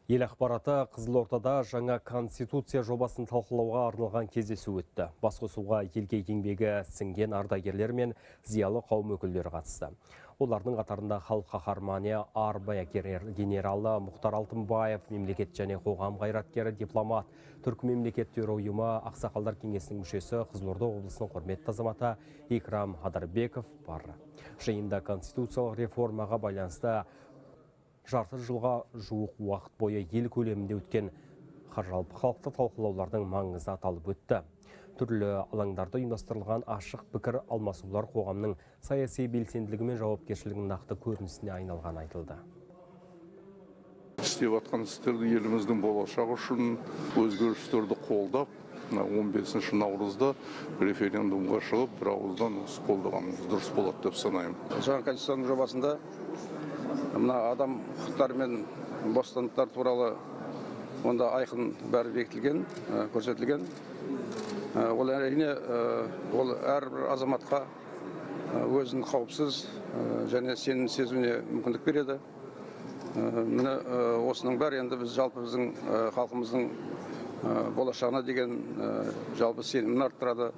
Ел ақпараты Қызылордада жаңа конституция жобасын талқылауға арналған кездесу өтті. Басқосуға елге еңбегі сіңген ардагерлер мен зиялы қауым өкілдері қатысты. Олардың қатарында халық қаһарманы армия генералы Мұхтар Алтынбаев, мемлекет және қоғам қайраткері, дипломат, түркі мемлекеттер ұйымы ақсақалдар кеңесінің мүшесі, Қызылорда облысының құрметті азаматы Икрам Адарбеков бар. Жиында конституциялық реформаға байланысты жарты жылға жуық уақыт бойы ел көлемінде өткен жалпы халықты талқылаулардың маңызы аталып өтті. Түрлі алаңдарда ұйымдастырылған ашық пікір алмасулар қоғамның саяси белсенділігі мен жауапкершілігінің нақты көрінісіне айналған айтылды. Істеп жатқан істерді еліміздің болашағы үшін өзгерістерді қолдап, 15 наурызда референдумға шығып, бір ауыздан қолдағанымыз дұрыс болады деп санаймын. Жаңа конституцияның жобасында мына адам құқықтары мен бостандықтар туралы онда айқын бәрі бекітілген, көрсетілген. Ол әрине ол әрбір азаматқа өзін қауіпсіз және сенім сезуіне мүмкіндік береді. Міне осының бәрі енді біз жалпы біздің халқымыздың болашағына деген жалпы сенімін арттырады.